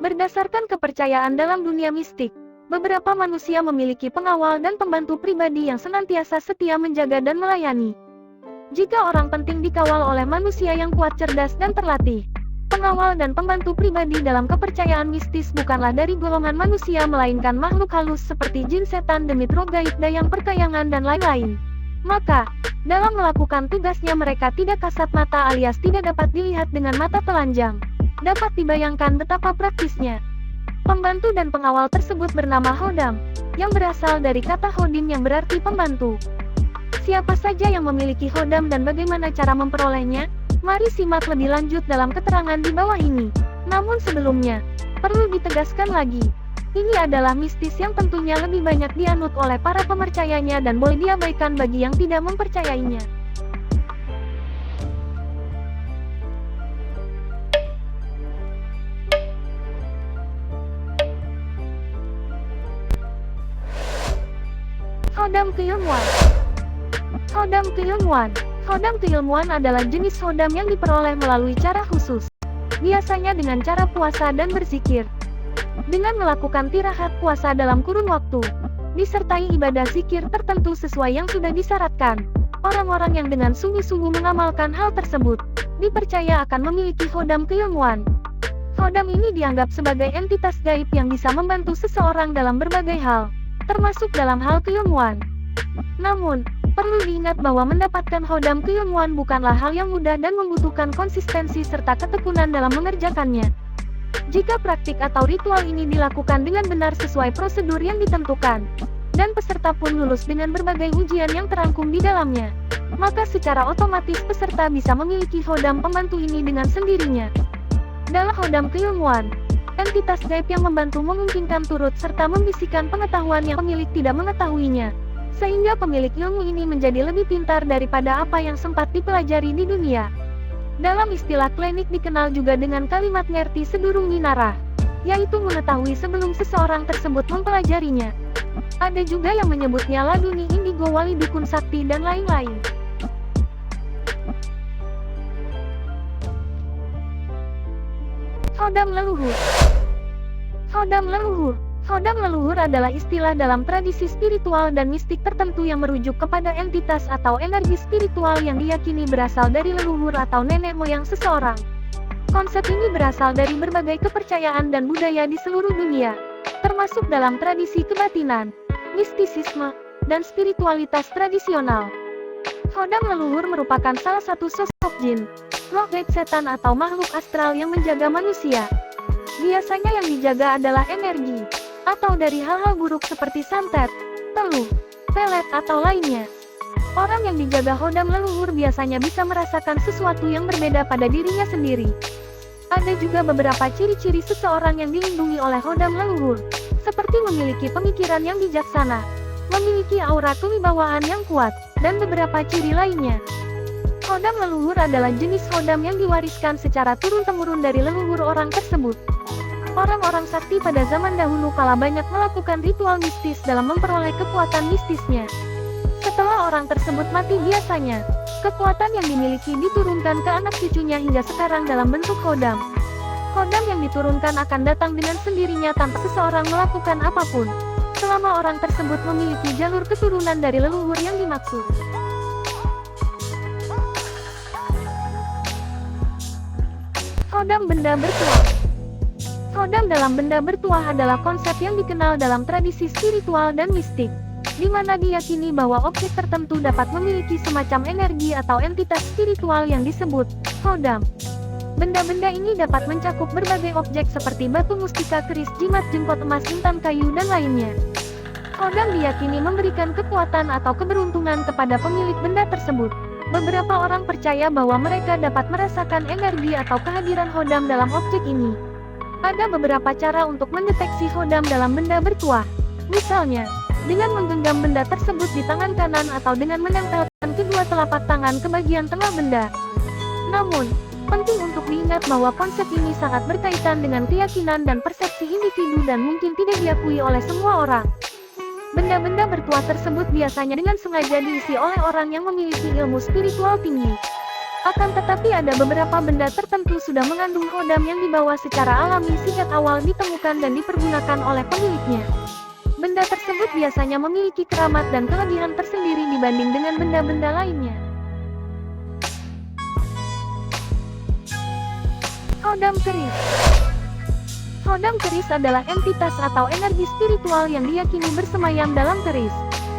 Berdasarkan kepercayaan dalam dunia mistik, beberapa manusia memiliki pengawal dan pembantu pribadi yang senantiasa setia menjaga dan melayani. Jika orang penting dikawal oleh manusia yang kuat, cerdas, dan terlatih, pengawal dan pembantu pribadi dalam kepercayaan mistis bukanlah dari golongan manusia melainkan makhluk halus seperti jin, setan, demit, roh gaib, dayang perkayangan, dan lain-lain. Maka, dalam melakukan tugasnya mereka tidak kasat mata alias tidak dapat dilihat dengan mata telanjang. Dapat dibayangkan betapa praktisnya. Pembantu dan pengawal tersebut bernama Khodam, yang berasal dari kata Khodim yang berarti pembantu. Siapa saja yang memiliki Khodam dan bagaimana cara memperolehnya? Mari simak lebih lanjut dalam keterangan di bawah ini. Namun sebelumnya, perlu ditegaskan lagi, ini adalah mistis yang tentunya lebih banyak dianut oleh para pemercayanya dan boleh diabaikan bagi yang tidak mempercayainya. Khodam keilmuan. Khodam keilmuan. Khodam keilmuan adalah jenis khodam yang diperoleh melalui cara khusus. Biasanya dengan cara puasa dan berzikir. Dengan melakukan tirahat puasa dalam kurun waktu, disertai ibadah zikir tertentu sesuai yang sudah disyaratkan. Orang-orang yang dengan sungguh-sungguh mengamalkan hal tersebut, dipercaya akan memiliki khodam keilmuan. Khodam ini dianggap sebagai entitas gaib yang bisa membantu seseorang dalam berbagai hal, termasuk dalam hal keilmuan. Namun, perlu diingat bahwa mendapatkan khodam keilmuan bukanlah hal yang mudah dan membutuhkan konsistensi serta ketekunan dalam mengerjakannya. Jika praktik atau ritual ini dilakukan dengan benar sesuai prosedur yang ditentukan, dan peserta pun lulus dengan berbagai ujian yang terangkum di dalamnya, maka secara otomatis peserta bisa memiliki khodam pembantu ini dengan sendirinya. Dalam khodam keilmuan, entitas gaib yang membantu memungkinkan turut serta membisikkan pengetahuan yang pemilik tidak mengetahuinya, sehingga pemilik ilmu ini menjadi lebih pintar daripada apa yang sempat dipelajari di dunia. Dalam istilah klinik dikenal juga dengan kalimat ngerti sedurung ninarah, yaitu mengetahui sebelum seseorang tersebut mempelajarinya. Ada juga yang menyebutnya laduni, indigo, wali dukun sakti, dan lain-lain. Khodam leluhur. Khodam leluhur. Khodam leluhur adalah istilah dalam tradisi spiritual dan mistik tertentu yang merujuk kepada entitas atau energi spiritual yang diyakini berasal dari leluhur atau nenek moyang seseorang. Konsep ini berasal dari berbagai kepercayaan dan budaya di seluruh dunia, termasuk dalam tradisi kebatinan, mistisisme, dan spiritualitas tradisional. Khodam leluhur merupakan salah satu sosok jin, roh gaib, setan, atau makhluk astral yang menjaga manusia. Biasanya yang dijaga adalah energi, atau dari hal-hal buruk seperti santet, teluh, pelet, atau lainnya. Orang yang dijaga khodam leluhur biasanya bisa merasakan sesuatu yang berbeda pada dirinya sendiri. Ada juga beberapa ciri-ciri seseorang yang dilindungi oleh khodam leluhur, seperti memiliki pemikiran yang bijaksana, memiliki aura kewibawaan yang kuat, dan beberapa ciri lainnya. Khodam leluhur adalah jenis khodam yang diwariskan secara turun-temurun dari leluhur orang tersebut. Orang-orang sakti pada zaman dahulu kala banyak melakukan ritual mistis dalam memperoleh kekuatan mistisnya. Setelah orang tersebut mati biasanya, kekuatan yang dimiliki diturunkan ke anak cucunya hingga sekarang dalam bentuk khodam. Khodam yang diturunkan akan datang dengan sendirinya tanpa seseorang melakukan apapun, selama orang tersebut memiliki jalur keturunan dari leluhur yang dimaksud. Khodam benda bertuah. Khodam dalam benda bertuah adalah konsep yang dikenal dalam tradisi spiritual dan mistik, di mana diyakini bahwa objek tertentu dapat memiliki semacam energi atau entitas spiritual yang disebut khodam. Benda-benda ini dapat mencakup berbagai objek seperti batu mustika, keris, jimat, jenggot, emas, intan, kayu, dan lainnya. Khodam diyakini memberikan kekuatan atau keberuntungan kepada pemilik benda tersebut. Beberapa orang percaya bahwa mereka dapat merasakan energi atau kehadiran khodam dalam objek ini. Ada beberapa cara untuk mendeteksi khodam dalam benda bertuah. Misalnya, dengan menggenggam benda tersebut di tangan kanan atau dengan menempelkan kedua telapak tangan ke bagian tengah benda. Namun, penting untuk diingat bahwa konsep ini sangat berkaitan dengan keyakinan dan persepsi individu dan mungkin tidak diakui oleh semua orang. Benda-benda bertuah tersebut biasanya dengan sengaja diisi oleh orang yang memiliki ilmu spiritual tinggi. Akan tetapi ada beberapa benda tertentu sudah mengandung hodam yang dibawa secara alami sejak awal ditemukan dan dipergunakan oleh pemiliknya. Benda tersebut biasanya memiliki keramat dan kelebihan tersendiri dibanding dengan benda-benda lainnya. Hodam keris. Hodam keris adalah entitas atau energi spiritual yang diyakini bersemayam dalam keris.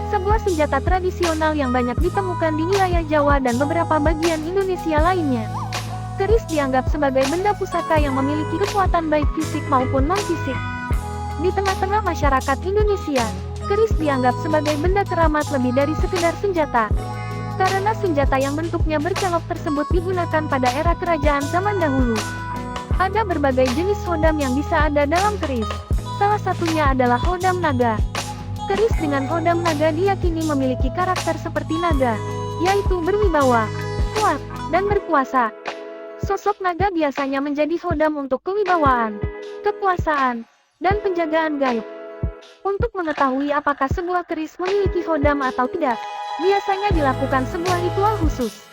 Sebuah senjata tradisional yang banyak ditemukan di wilayah Jawa dan beberapa bagian Indonesia lainnya. Keris dianggap sebagai benda pusaka yang memiliki kekuatan baik fisik maupun non-fisik. Di tengah-tengah masyarakat Indonesia, keris dianggap sebagai benda keramat lebih dari sekedar senjata. Karena senjata yang bentuknya berkelok tersebut digunakan pada era kerajaan zaman dahulu. Ada berbagai jenis hodam yang bisa ada dalam keris. Salah satunya adalah hodam naga. Keris dengan hodam naga diyakini memiliki karakter seperti naga, yaitu berwibawa, kuat, dan berkuasa. Sosok naga biasanya menjadi hodam untuk kewibawaan, kekuasaan, dan penjagaan gaib. Untuk mengetahui apakah sebuah keris memiliki hodam atau tidak, biasanya dilakukan sebuah ritual khusus.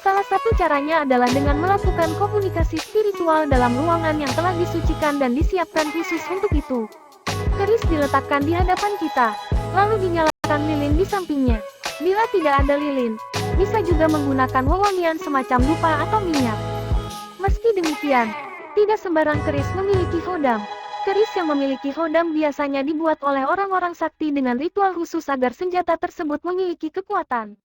Salah satu caranya adalah dengan melakukan komunikasi spiritual dalam ruangan yang telah disucikan dan disiapkan khusus untuk itu. Keris diletakkan di hadapan kita, lalu dinyalakan lilin di sampingnya. Bila tidak ada lilin, bisa juga menggunakan wewangian semacam dupa atau minyak. Meski demikian, tidak sembarang keris memiliki hodam. Keris yang memiliki hodam biasanya dibuat oleh orang-orang sakti dengan ritual khusus agar senjata tersebut memiliki kekuatan.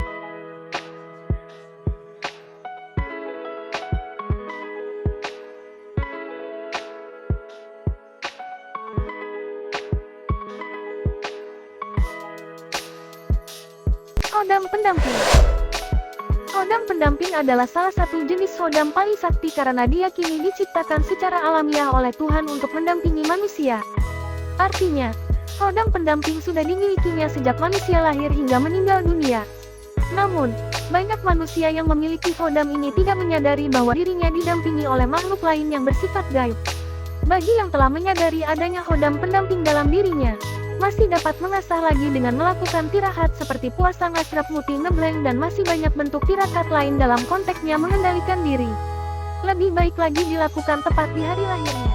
Hodam pendamping. Hodam pendamping adalah salah satu jenis hodam paling sakti karena diyakini diciptakan secara alamiah oleh Tuhan untuk mendampingi manusia. Artinya, hodam pendamping sudah dimilikinya sejak manusia lahir hingga meninggal dunia. Namun, banyak manusia yang memiliki hodam ini tidak menyadari bahwa dirinya didampingi oleh makhluk lain yang bersifat gaib. Bagi yang telah menyadari adanya hodam pendamping dalam dirinya, masih dapat mengasah lagi dengan melakukan tirakat seperti puasa ngasrap muti ngebleng dan masih banyak bentuk tirakat lain dalam konteksnya mengendalikan diri. Lebih baik lagi dilakukan tepat di hari lahirnya.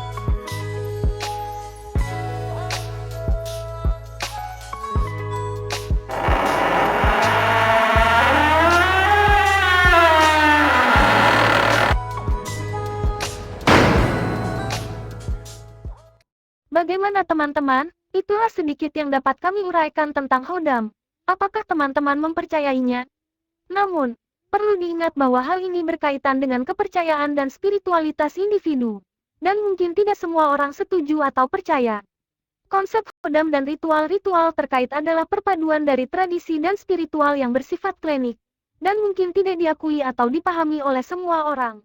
Bagaimana teman-teman? Itulah sedikit yang dapat kami uraikan tentang hodam. Apakah teman-teman mempercayainya? Namun, perlu diingat bahwa hal ini berkaitan dengan kepercayaan dan spiritualitas individu. Dan mungkin tidak semua orang setuju atau percaya. Konsep hodam dan ritual-ritual terkait adalah perpaduan dari tradisi dan spiritual yang bersifat klinik. Dan mungkin tidak diakui atau dipahami oleh semua orang.